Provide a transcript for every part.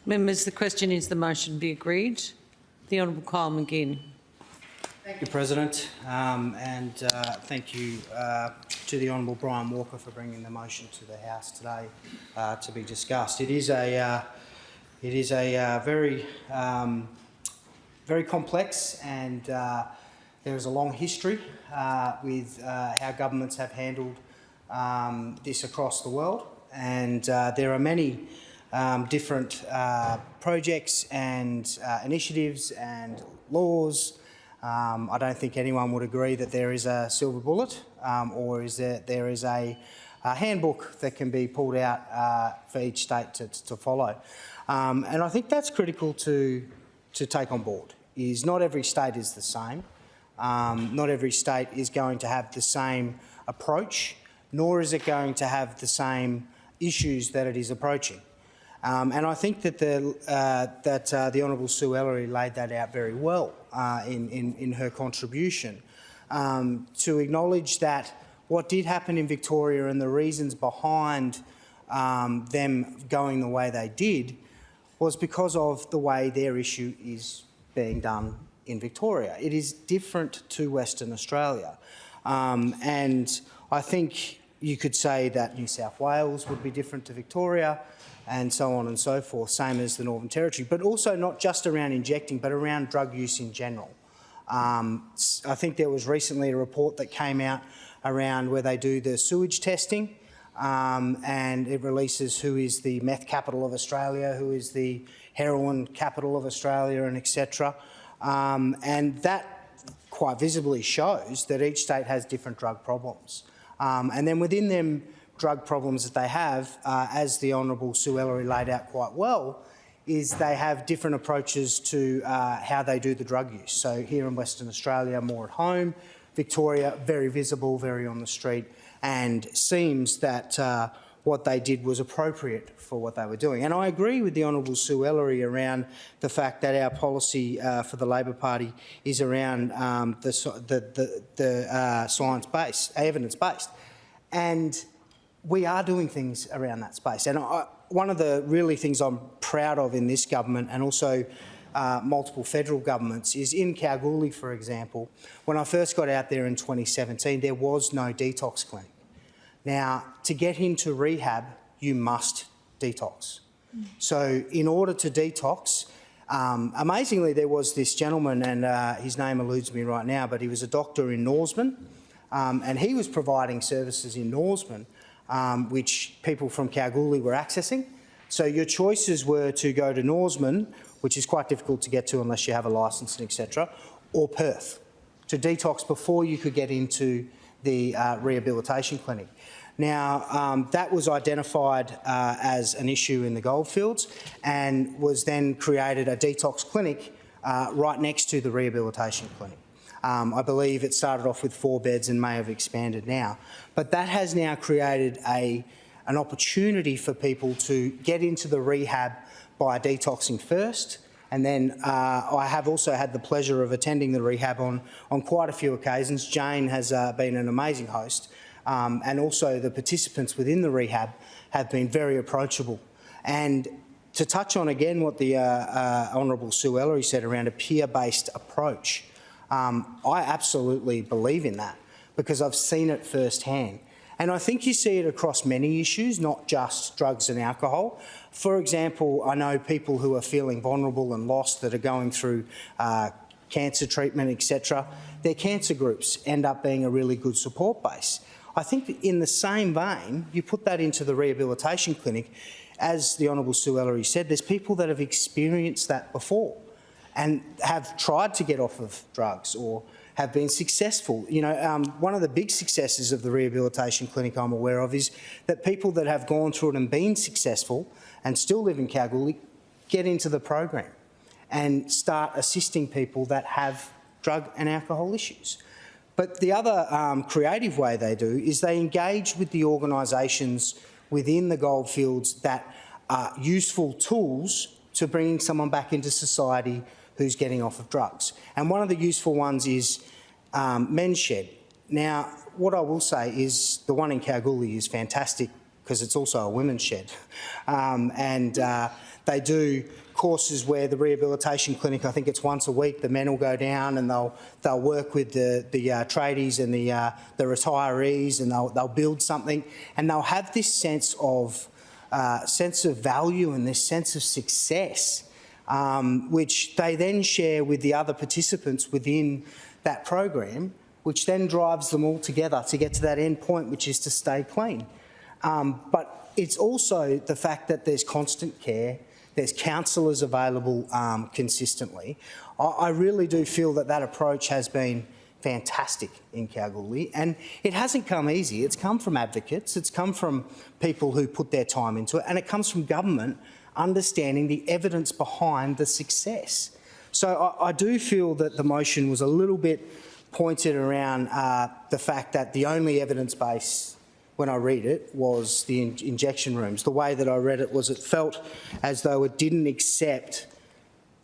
Members, the question is the motion be agreed. The Honourable Kyle McGinn. Thank you, President, and thank you to the Honourable Brian Walker for bringing the motion to the House today to be discussed. It is a very very complex, and there is a long history with how governments have handled this across the world, and there are many different projects and initiatives and laws. I don't think anyone would agree that there is a silver bullet or is that there is a handbook that can be pulled out for each state to follow. And I think that's critical to take on board, is not every state is the same. Not every state is going to have the same approach, nor is it going to have the same issues that it is approaching. And I think that the Honourable Sue Ellery laid that out very well in her contribution, to acknowledge that what did happen in Victoria and the reasons behind them going the way they did was because of the way their issue is being done in Victoria. It is different to Western Australia. And I think you could say that New South Wales would be different to Victoria, and so on and so forth, same as the Northern Territory, but also not just around injecting, but around drug use in general. I think there was recently a report that came out around where they do the sewage testing, and it releases who is the meth capital of Australia, who is the heroin capital of Australia, and etc. And that quite visibly shows that each state has different drug problems. And then within them drug problems that they have, as the Honourable Sue Ellery laid out quite well, is they have different approaches to how they do the drug use. So here in Western Australia, more at home. Victoria, very visible, very on the street, and seems that what they did was appropriate for what they were doing. And I agree with the Honourable Sue Ellery around the fact that our policy for the Labor Party is around the science-based, evidence-based. And we are doing things around that space. And one of the really things I'm proud of in this government, and also multiple federal governments, is in Kalgoorlie, for example. When I first got out there in 2017, there was no detox clinic. Now, to get into rehab, you must detox. So in order to detox, amazingly, there was this gentleman, and his name eludes me right now, but he was a doctor in Norseman, and he was providing services in Norseman, which people from Kalgoorlie were accessing. So your choices were to go to Norseman, which is quite difficult to get to unless you have a licence, etc., or Perth, to detox before you could get into the rehabilitation clinic. Now, that was identified as an issue in the goldfields, and was then created a detox clinic right next to the rehabilitation clinic. I believe it started off with 4 beds and may have expanded now. But that has now created an opportunity for people to get into the rehab by detoxing first. And then I have also had the pleasure of attending the rehab on quite a few occasions. Jane has been an amazing host. And also the participants within the rehab have been very approachable. And to touch on again what the Honourable Sue Ellery said around a peer-based approach, I absolutely believe in that, because I've seen it firsthand. And I think you see it across many issues, not just drugs and alcohol. For example, I know people who are feeling vulnerable and lost that are going through cancer treatment, etc. Their cancer groups end up being a really good support base. I think that in the same vein, you put that into the rehabilitation clinic. As the Honourable Sue Ellery said, there's people that have experienced that before and have tried to get off of drugs or have been successful. You know, one of the big successes of the rehabilitation clinic I'm aware of is that people that have gone through it and been successful and still live in Kalgoorlie get into the program and start assisting people that have drug and alcohol issues. But the other creative way they do is they engage with the organisations within the goldfields that are useful tools to bringing someone back into society who's getting off of drugs. And one of the useful ones is Men's Shed. Now, what I will say is the one in Kalgoorlie is fantastic because it's also a women's shed. They do courses where the rehabilitation clinic, I think it's once a week, the men will go down and they'll work with the tradies and the retirees, and they'll build something, and they'll have this sense of value and this sense of success, which they then share with the other participants within that program, which then drives them all together to get to that end point, which is to stay clean. But it's also the fact that there's constant care, there's counsellors available consistently. I really do feel that that approach has been fantastic in Kalgoorlie, and it hasn't come easy. It's come from advocates, it's come from people who put their time into it, and it comes from government understanding the evidence behind the success. So I do feel that the motion was a little bit pointed around the fact that the only evidence base, when I read it, was the injection rooms. The way that I read it was it felt as though it didn't accept,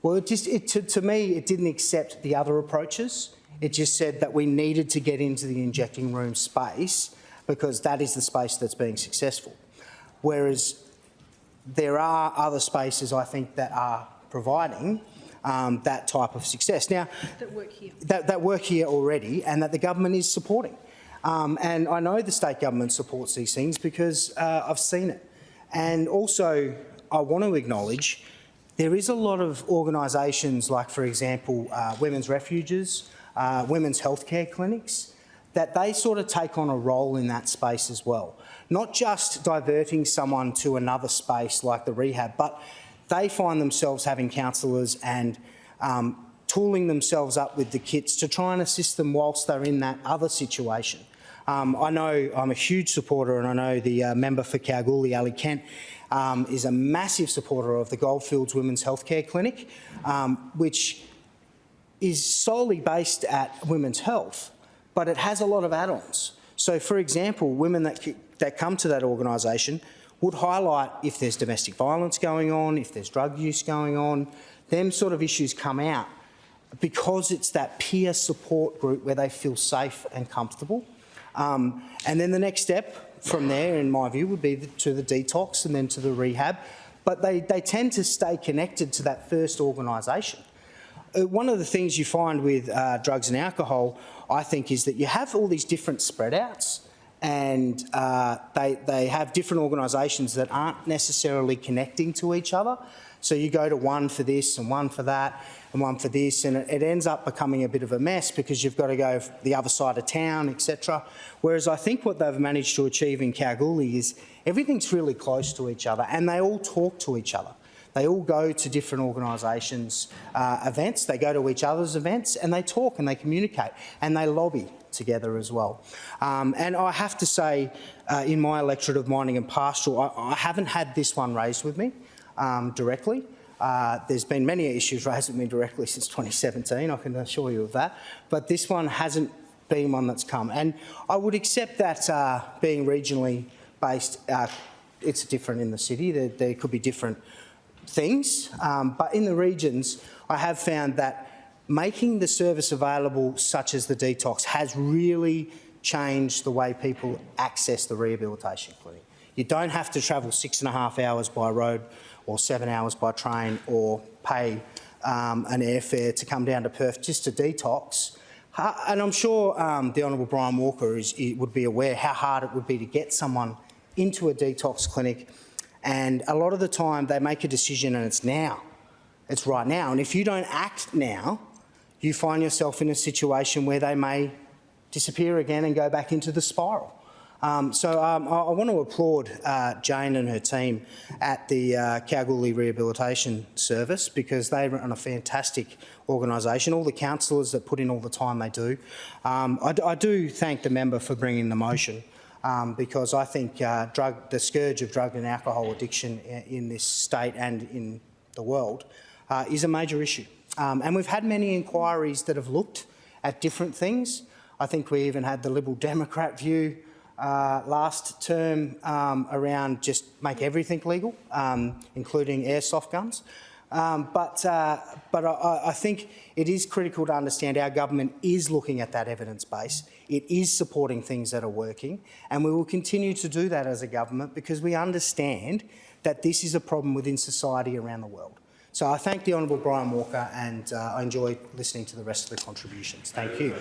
well, to me, it didn't accept the other approaches. It just said that we needed to get into the injecting room space because that is the space that's being successful. Whereas there are other spaces, I think, that are providing that type of success. Now, that work here. That work here already, and that the government is supporting. And I know the state government supports these things because I've seen it. And also, I want to acknowledge there is a lot of organisations like, for example, women's refuges, women's healthcare clinics, that they sort of take on a role in that space as well. Not just diverting someone to another space like the rehab, but they find themselves having counsellors and tooling themselves up with the kits to try and assist them whilst they're in that other situation. I know I'm a huge supporter, and I know the member for Kalgoorlie, Ali Kent, is a massive supporter of the Goldfields Women's Healthcare Clinic, which is solely based at women's health, but it has a lot of add-ons. So, for example, women that come to that organisation would highlight if there's domestic violence going on, if there's drug use going on, them sort of issues come out because it's that peer support group where they feel safe and comfortable. And then the next step from there, in my view, would be to the detox and then to the rehab. But they tend to stay connected to that first organisation. One of the things you find with drugs and alcohol, I think, is that you have all these different spread outs, and they have different organisations that aren't necessarily connecting to each other. So you go to one for this and one for that and one for this, and it ends up becoming a bit of a mess because you've got to go the other side of town, etc. Whereas I think what they've managed to achieve in Kalgoorlie is everything's really close to each other and they all talk to each other. They all go to different organisations' events, they go to each other's events, and they talk and they communicate and they lobby together as well. And I have to say, in my electorate of mining and pastoral, I haven't had this one raised with me directly. There's been many issues raised with me directly since 2017, I can assure you of that, but this one hasn't been one that's come. And I would accept that being regionally based, it's different in the city, there could be different things, but in the regions I have found that making the service available, such as the detox, has really changed the way people access the rehabilitation clinic. You don't have to travel 6.5 hours by road or 7 hours by train or pay an airfare to come down to Perth just to detox. And I'm sure the Honourable Brian Walker would be aware how hard it would be to get someone into a detox clinic. And a lot of the time they make a decision and it's now. It's right now. And if you don't act now, you find yourself in a situation where they may disappear again and go back into the spiral. I want to applaud Jane and her team at the Kalgoorlie Rehabilitation Service, because they run a fantastic organisation. All the counsellors that put in all the time they do. I do thank the member for bringing the motion. Because I think the scourge of drug and alcohol addiction in this state and in the world is a major issue. And we've had many inquiries that have looked at different things. I think we even had the Liberal Democrat view last term around just make everything legal, including airsoft guns. But I think it is critical to understand our government is looking at that evidence base. It is supporting things that are working, and we will continue to do that as a government because we understand that this is a problem within society around the world. So I thank the Honourable Brian Walker, and I enjoyed listening to the rest of the contributions. Thank you.